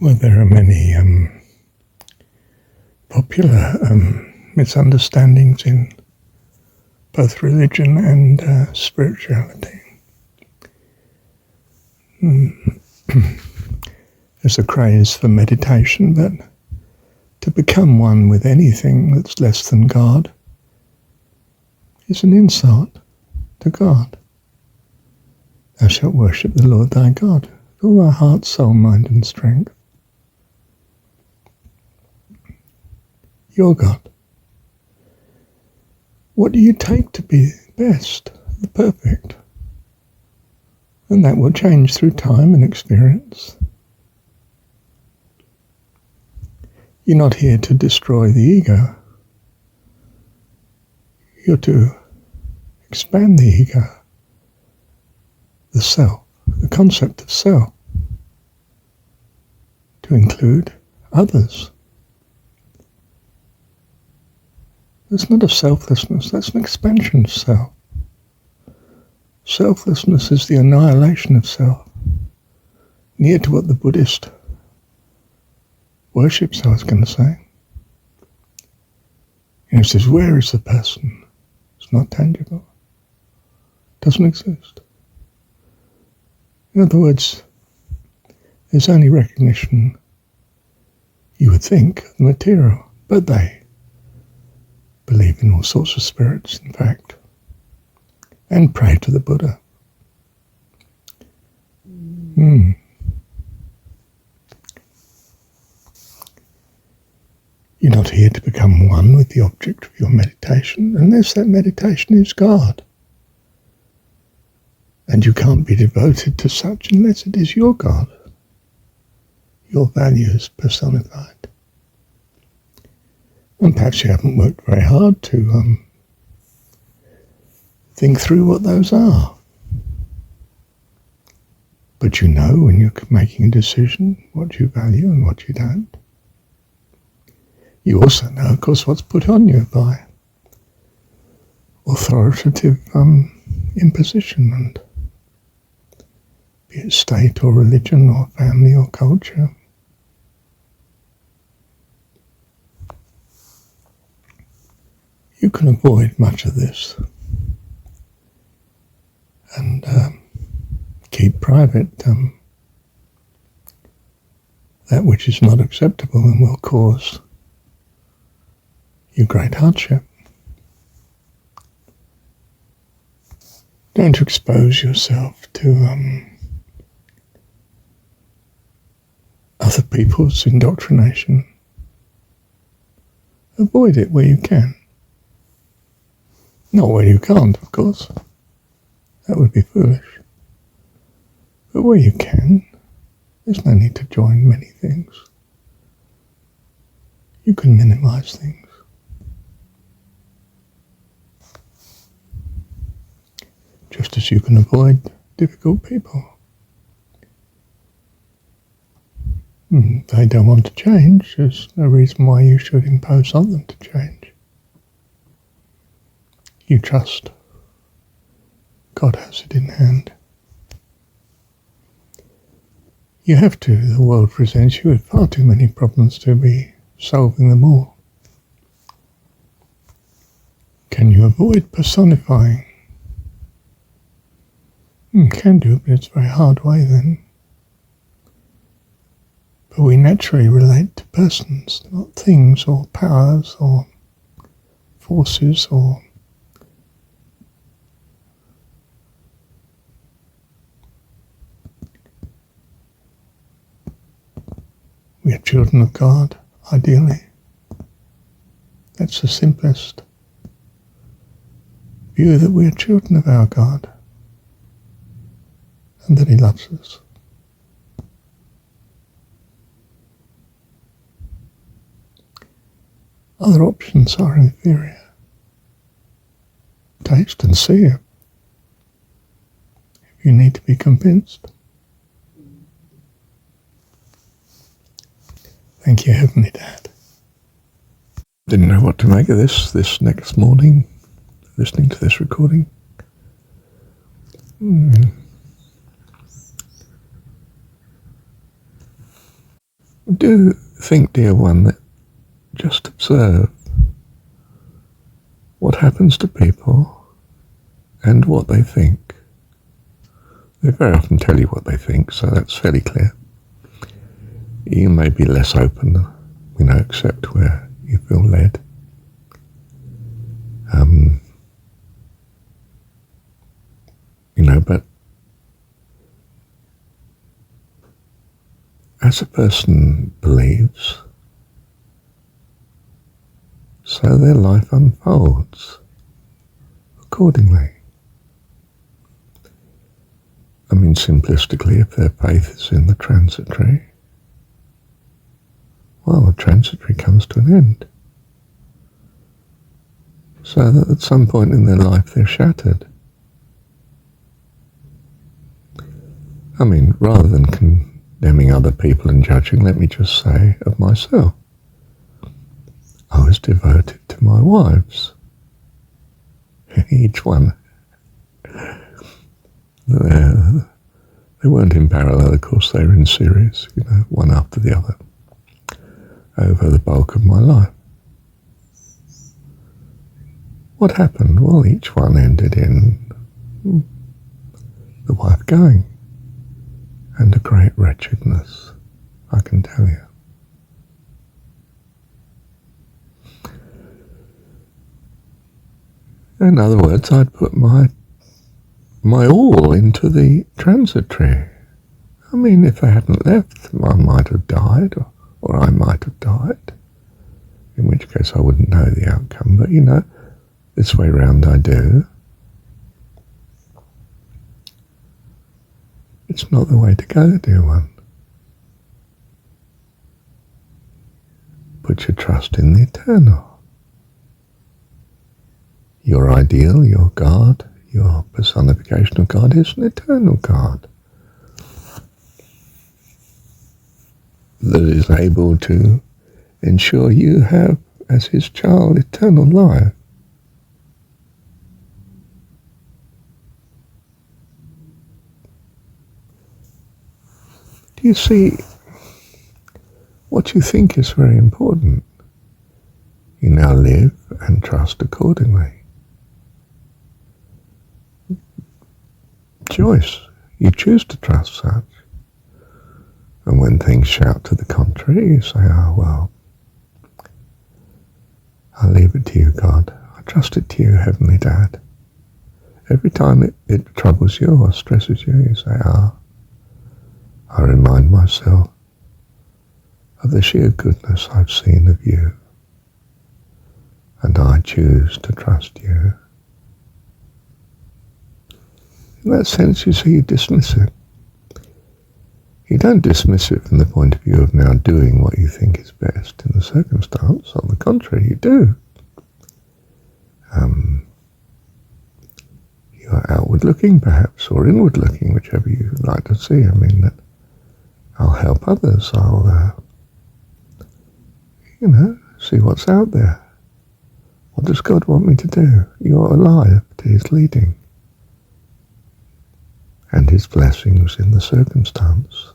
Well, there are many popular misunderstandings in both religion and spirituality. There's a craze for meditation, but to become one with anything that's less than God is an insult to God. Thou shalt worship the Lord thy God with all thy heart, soul, mind, and strength. Your God. What do you take to be best, the perfect? And that will change through time and experience. You're not here to destroy the ego. You're to expand the ego, the self, the concept of self, to include others. It's not a selflessness, that's an expansion of self. Selflessness is the annihilation of self, near to what the Buddhist worships, I was going to say. He says, where is the person? It's not tangible. It doesn't exist. In other words, there's only recognition, you would think, of the material, but they believe in all sorts of spirits, in fact, and pray to the Buddha. You're not here to become one with the object of your meditation, unless that meditation is God. And you can't be devoted to such unless it is your God, your values personified. And perhaps you haven't worked very hard to think through what those are. But you know when you're making a decision what you value and what you don't. You also know, of course, what's put on you by authoritative imposition, and be it state or religion or family or culture. You can avoid much of this and keep private that which is not acceptable and will cause you great hardship. Don't expose yourself to other people's indoctrination. Avoid it where you can. Not where you can't, of course. That would be foolish. But where you can, there's no need to join many things. You can minimize things. Just as you can avoid difficult people. If they don't want to change, there's no reason why you should impose on them to change. You trust God has it in hand. You have to. The world presents you with far too many problems to be solving them all. Can you avoid personifying? Can do, but it's a very hard way then. But we naturally relate to persons, not things or powers or forces or we are children of God, ideally. That's the simplest view, that we are children of our God and that He loves us. Other options are inferior. Taste and see it if you need to be convinced. Thank you, Heavenly Dad. Didn't know what to make of this next morning, listening to this recording. Do think, dear one, that just observe what happens to people and what they think. They very often tell you what they think, so that's fairly clear. You may be less open, except where you feel led. But as a person believes, so their life unfolds accordingly. Simplistically, if their faith is in the transitory, well, the transitory comes to an end. So that at some point in their life they're shattered. Rather than condemning other people and judging, let me just say of myself, I was devoted to my wives. Each one. They weren't in parallel, of course, they were in series, one after the other, over the bulk of my life. What happened? Well, each one ended in the wife going, and a great wretchedness, I can tell you. In other words, I'd put my all into the transitory. If they hadn't left, I might have died, or I might have died, in which case I wouldn't know the outcome. But, this way round I do. It's not the way to go, dear one. Put your trust in the eternal. Your ideal, your God, your personification of God is an eternal God that is able to ensure you have, as his child, eternal life. Do you see, what you think is very important. You now live and trust accordingly. Choice. You choose to trust such. And when things shout to the contrary, you say, well, I'll leave it to you, God. I trust it to you, Heavenly Dad. Every time it troubles you or stresses you, you say, I remind myself of the sheer goodness I've seen of you, and I choose to trust you. In that sense, you see, you dismiss it. You don't dismiss it from the point of view of now doing what you think is best in the circumstance. On the contrary, you do. You are outward looking, perhaps, or inward looking, whichever you like to see. That I'll help others. I'll, see what's out there. What does God want me to do? You're alive to his leading and his blessings in the circumstance.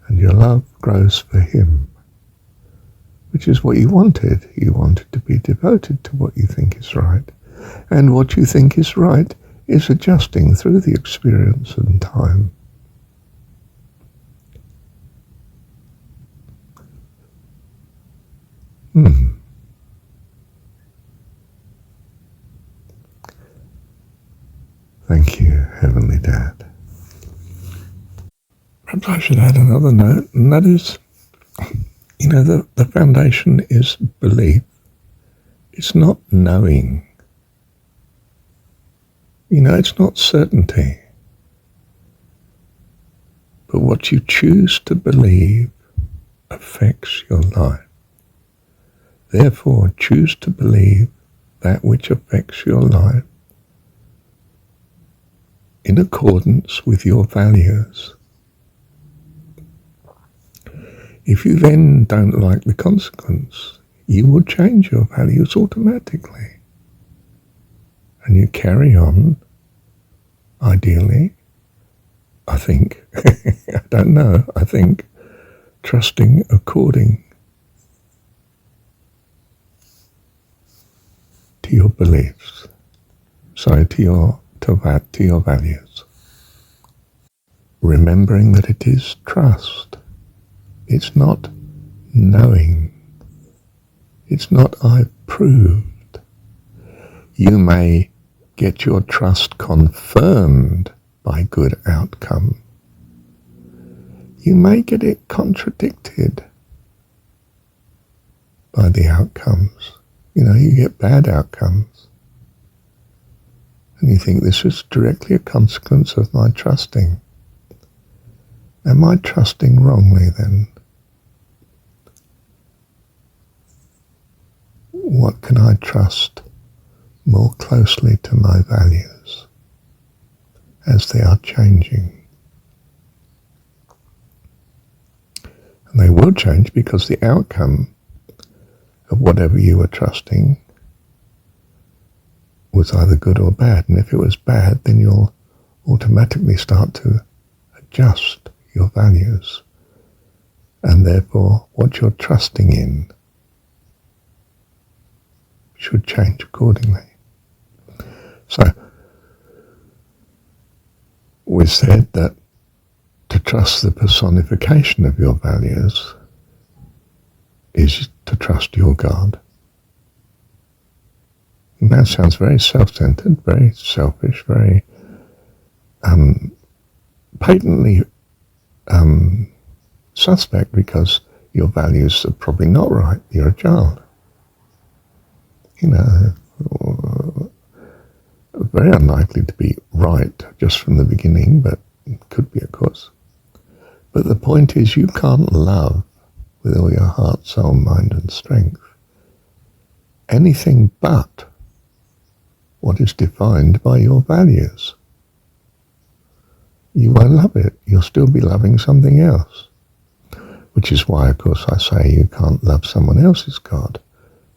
And your love grows for him, which is what you wanted. You wanted to be devoted to what you think is right. And what you think is right is adjusting through the experience and time. Thank you, Heavenly Dad. Perhaps I should add another note, and that is, the foundation is belief. It's not knowing. It's not certainty. But what you choose to believe affects your life. Therefore, choose to believe that which affects your life in accordance with your values. If you then don't like the consequence, you will change your values automatically. And you carry on, ideally, I think, I don't know, I think, trusting according to your beliefs, to your values. Remembering that it is trust. It's not knowing. It's not I've proved. You may get your trust confirmed by good outcome. You may get it contradicted by the outcomes. You get bad outcomes. And you think this is directly a consequence of my trusting. Am I trusting wrongly then? What can I trust more closely to my values as they are changing? And they will change because the outcome of whatever you were trusting was either good or bad. And if it was bad, then you'll automatically start to adjust your values. And therefore, what you're trusting in should change accordingly. So, we said that to trust the personification of your values is to trust your God. And that sounds very self-centered, very selfish, very patently suspect, because your values are probably not right. You're a child. Very unlikely to be right just from the beginning, but it could be, of course. But the point is, you can't love with all your heart, soul, mind, and strength anything but what is defined by your values. You won't love it. You'll still be loving something else. Which is why, of course, I say you can't love someone else's God,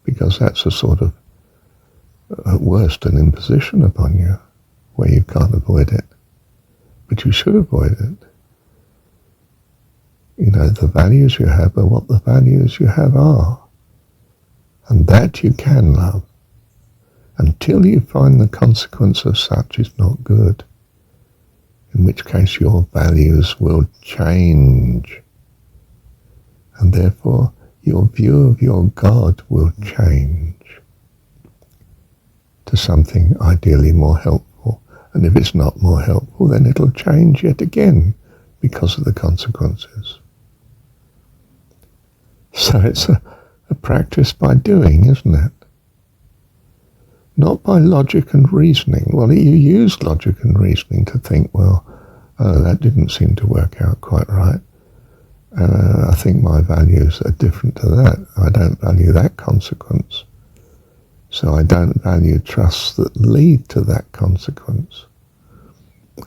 because that's a sort of, at worst, an imposition upon you, where you can't avoid it. But you should avoid it. The values you have are what the values you have are. And that you can love, until you find the consequence of such is not good, in which case your values will change. And therefore, your view of your God will change to something ideally more helpful. And if it's not more helpful, then it'll change yet again because of the consequences. So it's a practice by doing, isn't it? Not by logic and reasoning. Well, you use logic and reasoning to think, that didn't seem to work out quite right. I think my values are different to that. I don't value that consequence. So I don't value trusts that lead to that consequence.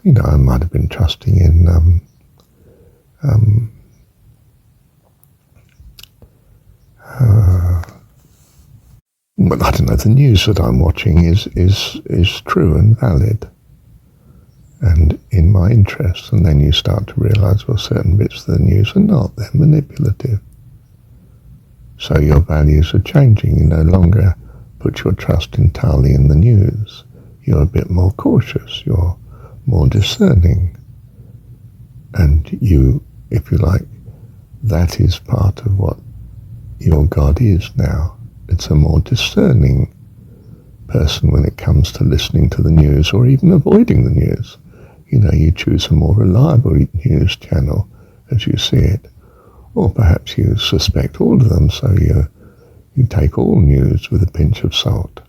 I might have been trusting in but I don't know, the news that I'm watching is true and valid and in my interest, and then you start to realise, certain bits of the news are not, they're manipulative. So your values are changing. You no longer put your trust entirely in the news. You're a bit more cautious, you're more discerning. And you, if you like, that is part of what your God is now. It's a more discerning person when it comes to listening to the news or even avoiding the news. You choose a more reliable news channel as you see it. Or perhaps you suspect all of them, so you take all news with a pinch of salt.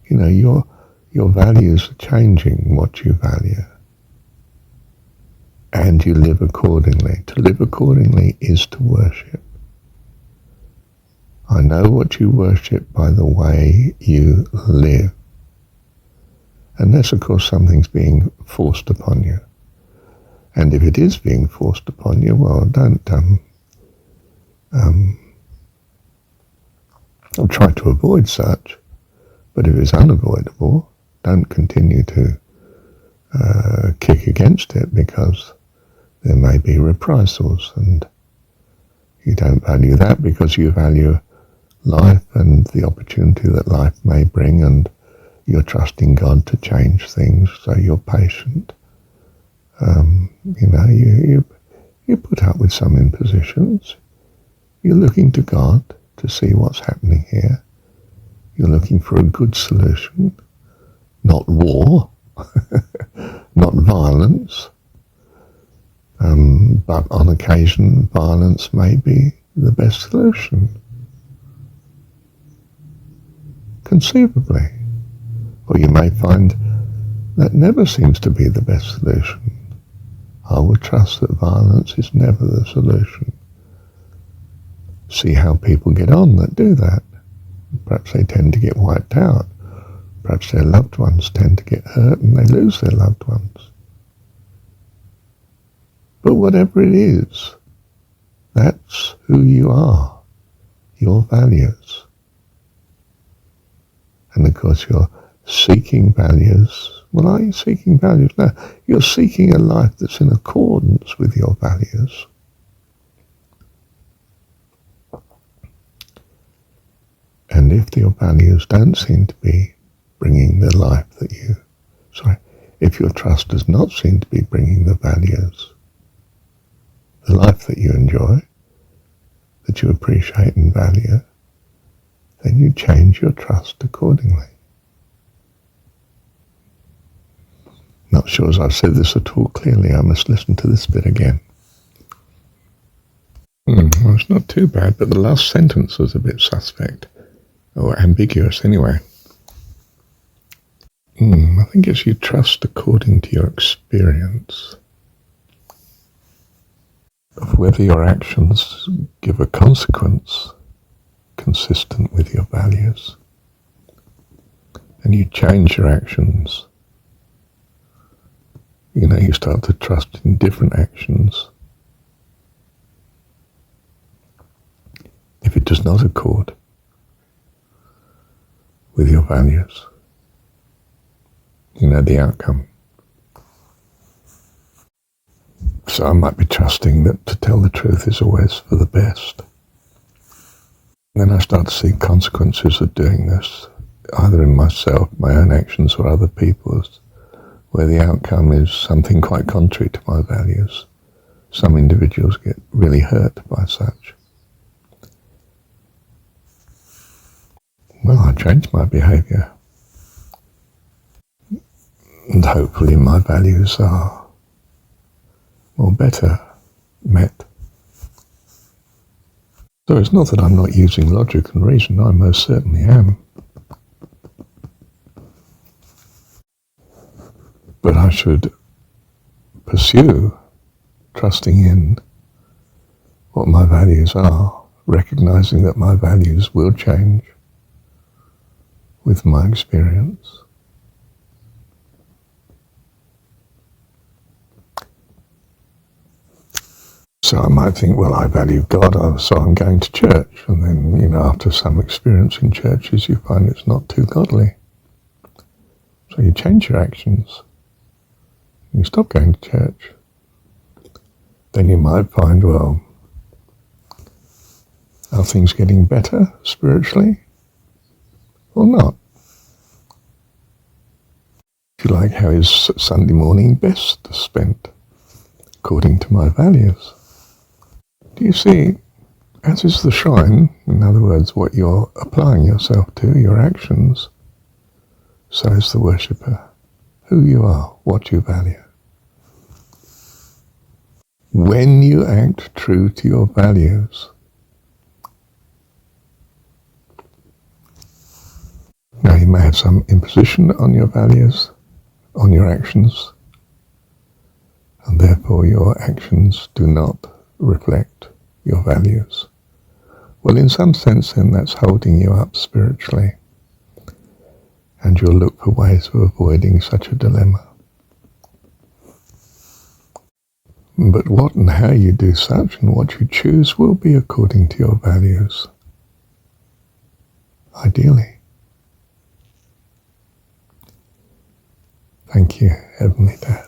Your values are changing what you value. And you live accordingly. To live accordingly is to worship. I know what you worship by the way you live. Unless, of course, something's being forced upon you. And if it is being forced upon you, don't I'll try to avoid such. But if it's unavoidable, don't continue to kick against it, because there may be reprisals, and you don't value that because you value life and the opportunity that life may bring, and you're trusting God to change things, so you're patient. You put up with some impositions. You're looking to God to see what's happening here. You're looking for a good solution, not war, not violence, but on occasion violence may be the best solution, conceivably. Or you may find that never seems to be the best solution. I would trust that violence is never the solution. See how people get on that do that. Perhaps they tend to get wiped out. Perhaps their loved ones tend to get hurt and they lose their loved ones. But whatever it is, that's who you are, your values. And of course you're seeking values. Well, are you seeking values? No, you're seeking a life that's in accordance with your values. And if your values don't seem to be bringing the life that if your trust does not seem to be bringing the values, the life that you enjoy, that you appreciate and value, then you change your trust accordingly. Not sure as I've said this at all clearly. I must listen to this bit again. Well, it's not too bad, but the last sentence was a bit suspect. Or ambiguous, anyway. I think it's you trust according to your experience of whether your actions give a consequence consistent with your values. And you change your actions. You start to trust in different actions. If it does not accord with your values, the outcome. So I might be trusting that to tell the truth is always for the best. Then I start to see consequences of doing this, either in myself, my own actions, or other people's, where the outcome is something quite contrary to my values. Some individuals get really hurt by such. Well, I change my behaviour. And hopefully my values are better met. So it's not that I'm not using logic and reason, I most certainly am. But I should pursue trusting in what my values are, recognizing that my values will change with my experience. So I might think, well, I value God, so I'm going to church. And then, after some experience in churches, you find it's not too godly. So you change your actions. You stop going to church. Then you might find, well, are things getting better spiritually or not? If you like, how is Sunday morning best spent according to my values? Do you see, as is the shrine, in other words, what you're applying yourself to, your actions, so is the worshipper, who you are, what you value. When you act true to your values, now you may have some imposition on your values, on your actions, and therefore your actions do not reflect your values. Well, in some sense then that's holding you up spiritually, and you'll look for ways of avoiding such a dilemma. But what and how you do such and what you choose will be according to your values, ideally. Thank you, Heavenly Dad.